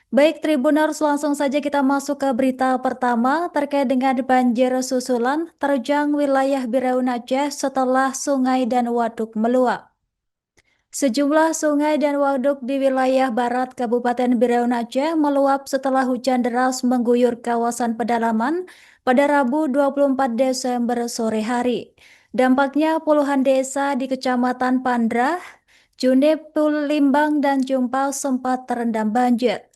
Baik Tribuners, langsung saja kita masuk ke berita pertama terkait dengan banjir susulan terjang wilayah Biraun Aceh setelah sungai dan waduk meluap. Sejumlah sungai dan waduk di wilayah barat Kabupaten Biraun Aceh meluap setelah hujan deras mengguyur kawasan pedalaman pada Rabu 24 Desember sore hari. Dampaknya puluhan desa di Kecamatan Pandrah, Junep, Limbang, dan Jumpal sempat terendam banjir.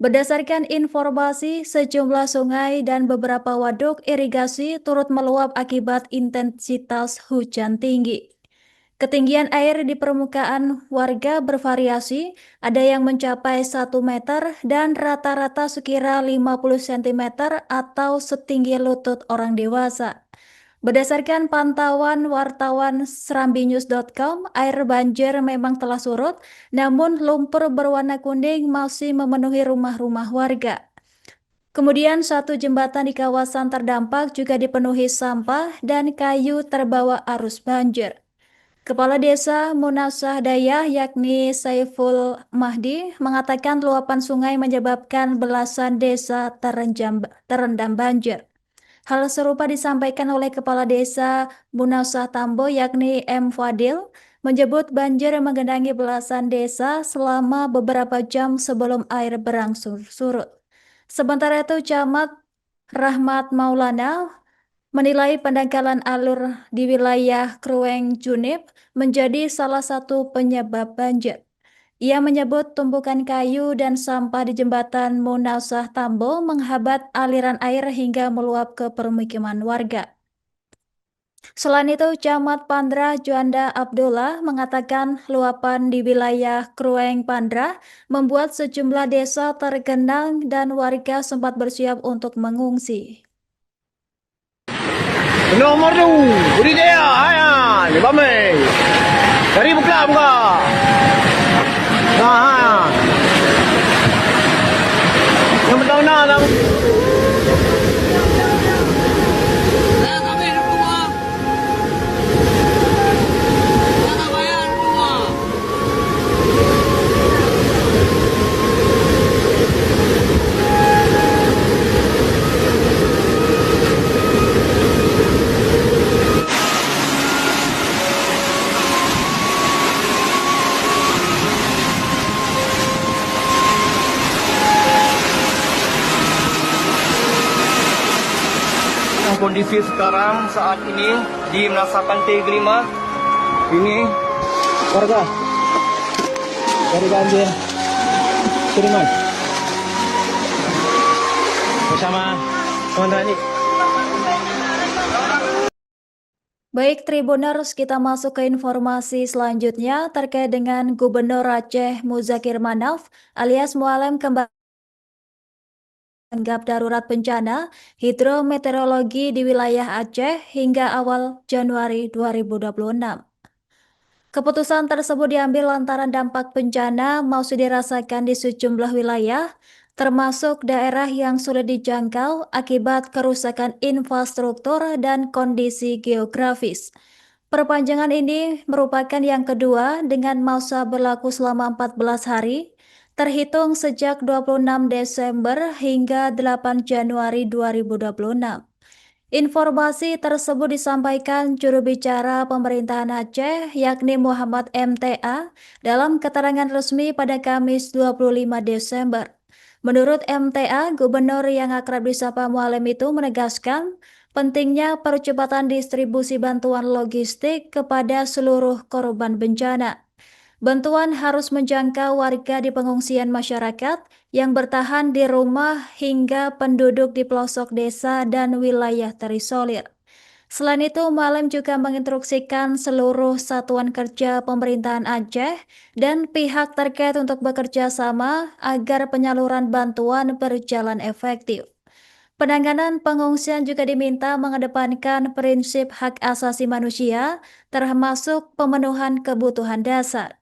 Berdasarkan informasi, sejumlah sungai dan beberapa waduk irigasi turut meluap akibat intensitas hujan tinggi. Ketinggian air di permukaan warga bervariasi, ada yang mencapai 1 meter dan rata-rata sekira 50 cm atau setinggi lutut orang dewasa. Berdasarkan pantauan wartawan serambinews.com, air banjir memang telah surut, namun lumpur berwarna kuning masih memenuhi rumah-rumah warga. Kemudian satu jembatan di kawasan terdampak juga dipenuhi sampah dan kayu terbawa arus banjir. Kepala Desa Munasah Dayah yakni Saiful Mahdi mengatakan luapan sungai menyebabkan belasan desa terendam banjir. Hal serupa disampaikan oleh Kepala Desa Munasah Tambo yakni M. Fadil, menyebut banjir menggenangi belasan desa selama beberapa jam sebelum air berangsur surut. Sementara itu, Camat Rahmat Maulana menilai pendangkalan alur di wilayah Krueng Junip menjadi salah satu penyebab banjir. Ia menyebut tumpukan kayu dan sampah di jembatan Munasah Tambo menghambat aliran air hingga meluap ke permukiman warga. Selain itu, Camat Pandra Juanda Abdullah mengatakan luapan di wilayah Krueng Pandra membuat sejumlah desa tergenang dan warga sempat bersiap untuk mengungsi. Nomor tu, beri dia, ayah, ni bame. Dari buka. Ha. Yang tahu nak. Kondisi sekarang saat ini di Menasa Pantai Gelima, ini warga dari banjir kiriman bersama teman-teman ini. Baik Tribuners, kita masuk ke informasi selanjutnya terkait dengan Gubernur Aceh Muzakir Manaf alias Mualem kembali tanggap darurat bencana hidrometeorologi di wilayah Aceh hingga awal Januari 2026. Keputusan tersebut diambil lantaran dampak bencana masih dirasakan di sejumlah wilayah, termasuk daerah yang sulit dijangkau akibat kerusakan infrastruktur dan kondisi geografis. Perpanjangan ini merupakan yang kedua dengan masa berlaku selama 14 hari, terhitung sejak 26 Desember hingga 8 Januari 2026. Informasi tersebut disampaikan juru bicara pemerintahan Aceh yakni Muhammad MTA dalam keterangan resmi pada Kamis 25 Desember. Menurut MTA, gubernur yang akrab disapa Mualem itu menegaskan pentingnya percepatan distribusi bantuan logistik kepada seluruh korban bencana. Bantuan harus menjangkau warga di pengungsian masyarakat yang bertahan di rumah hingga penduduk di pelosok desa dan wilayah terisolir. Selain itu, Mualem juga menginstruksikan seluruh satuan kerja pemerintahan Aceh dan pihak terkait untuk bekerja sama agar penyaluran bantuan berjalan efektif. Penanganan pengungsian juga diminta mengedepankan prinsip hak asasi manusia, termasuk pemenuhan kebutuhan dasar.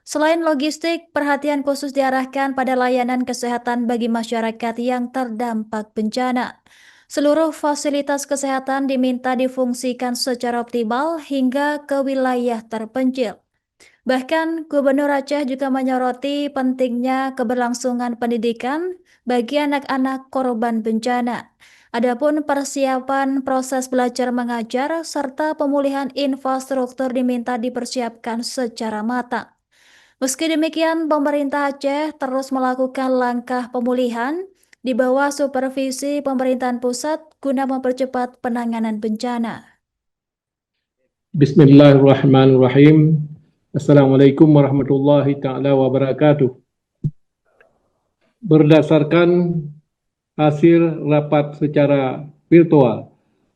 Selain logistik, perhatian khusus diarahkan pada layanan kesehatan bagi masyarakat yang terdampak bencana. Seluruh fasilitas kesehatan diminta difungsikan secara optimal hingga ke wilayah terpencil. Bahkan, Gubernur Aceh juga menyoroti pentingnya keberlangsungan pendidikan bagi anak-anak korban bencana. Adapun persiapan proses belajar mengajar serta pemulihan infrastruktur diminta dipersiapkan secara matang. Meski demikian, pemerintah Aceh terus melakukan langkah pemulihan di bawah supervisi pemerintahan pusat guna mempercepat penanganan bencana. Bismillahirrahmanirrahim. Assalamualaikum warahmatullahi taala wabarakatuh. Berdasarkan hasil rapat secara virtual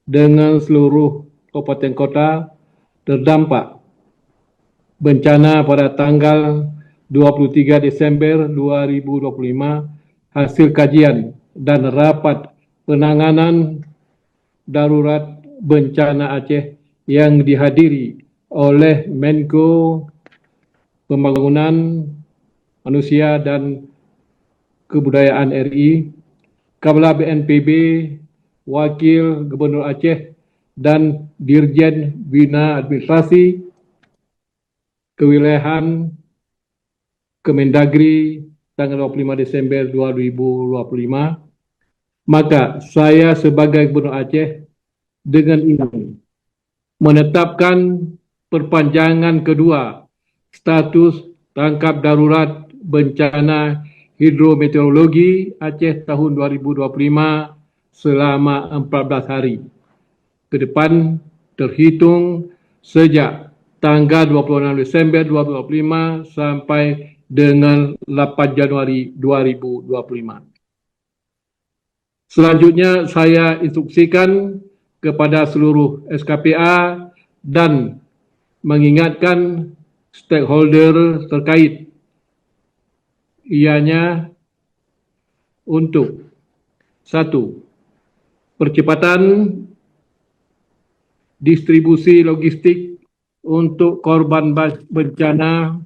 dengan seluruh kabupaten kota terdampak bencana pada tanggal 23 Desember 2025, hasil kajian dan rapat penanganan darurat bencana Aceh yang dihadiri oleh Menko Pembangunan Manusia dan Kebudayaan RI, Kepala BNPB, Wakil Gubernur Aceh, dan Dirjen Bina Administrasi Kewilayahan Kemendagri tanggal 25 Desember 2025, maka saya sebagai Gubernur Aceh dengan ini menetapkan perpanjangan kedua status tangkap darurat bencana hidrometeorologi Aceh tahun 2025 selama 14 hari ke depan terhitung sejak tanggal 26 Desember 2025 sampai dengan 8 Januari 2025. Selanjutnya saya instruksikan kepada seluruh SKPA dan mengingatkan stakeholder terkait, ianya untuk 1. Percepatan distribusi logistik untuk korban bencana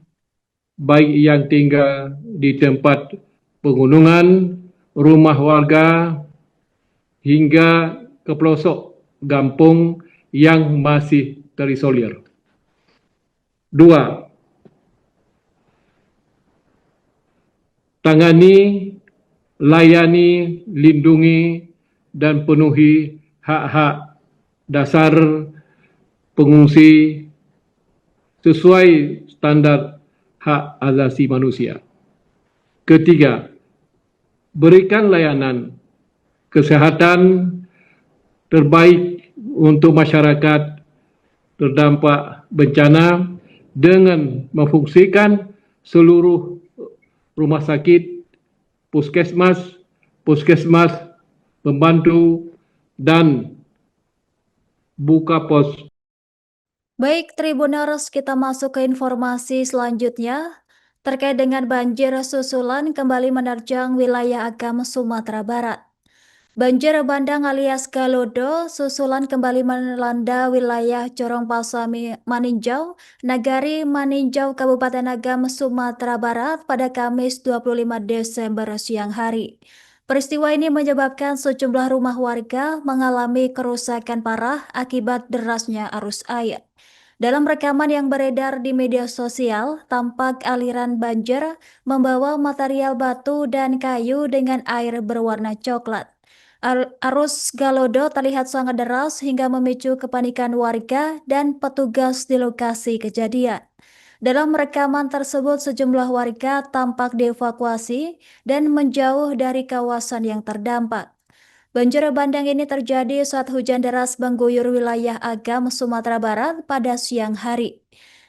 baik yang tinggal di tempat pegunungan, rumah warga, hingga ke pelosok kampung yang masih terisolir. 2. Tangani, layani, lindungi, dan penuhi hak-hak dasar pengungsi sesuai standar hak asasi manusia. 3. Berikan layanan kesehatan terbaik untuk masyarakat terdampak bencana dengan memfungsikan seluruh rumah sakit, puskesmas, pembantu, dan buka pos. Baik, Tribuners, kita masuk ke informasi selanjutnya. Terkait dengan banjir susulan kembali menerjang wilayah Agam, Sumatera Barat. Banjir bandang alias Galodo susulan kembali melanda wilayah Corong Pasami Maninjau, Nagari Maninjau, Kabupaten Agam, Sumatera Barat pada Kamis 25 Desember siang hari. Peristiwa ini menyebabkan sejumlah rumah warga mengalami kerusakan parah akibat derasnya arus air. Dalam rekaman yang beredar di media sosial, tampak aliran banjir membawa material batu dan kayu dengan air berwarna coklat. Arus Galodo terlihat sangat deras hingga memicu kepanikan warga dan petugas di lokasi kejadian. Dalam rekaman tersebut, sejumlah warga tampak dievakuasi dan menjauh dari kawasan yang terdampak. Banjir bandang ini terjadi saat hujan deras mengguyur wilayah Agam, Sumatera Barat pada siang hari.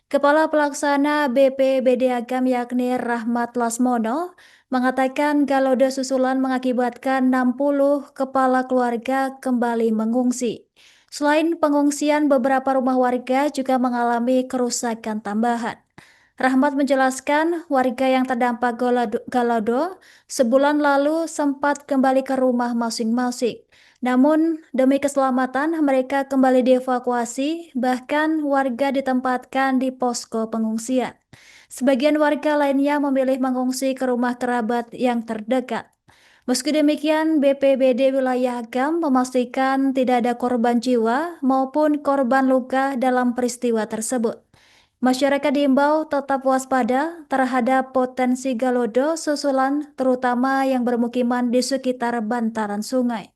Kepala Pelaksana BPBD Agam yakni Rahmat Lasmono mengatakan Galodo susulan mengakibatkan 60 kepala keluarga kembali mengungsi. Selain pengungsian, beberapa rumah warga juga mengalami kerusakan tambahan. Rahmat menjelaskan warga yang terdampak Galodo sebulan lalu sempat kembali ke rumah masing-masing. Namun, demi keselamatan mereka kembali dievakuasi, bahkan warga ditempatkan di posko pengungsian. Sebagian warga lainnya memilih mengungsi ke rumah kerabat yang terdekat. Meski demikian, BPBD wilayah Agam memastikan tidak ada korban jiwa maupun korban luka dalam peristiwa tersebut. Masyarakat diimbau tetap waspada terhadap potensi galodo susulan, terutama yang bermukiman di sekitar bantaran sungai.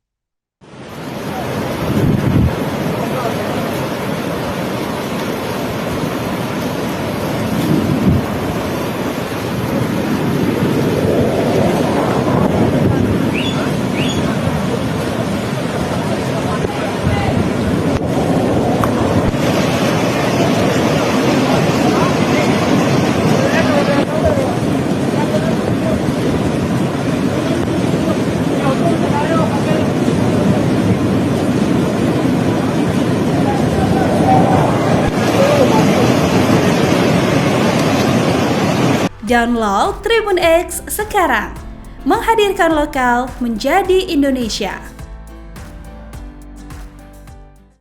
Download Tribun X sekarang, menghadirkan lokal menjadi Indonesia.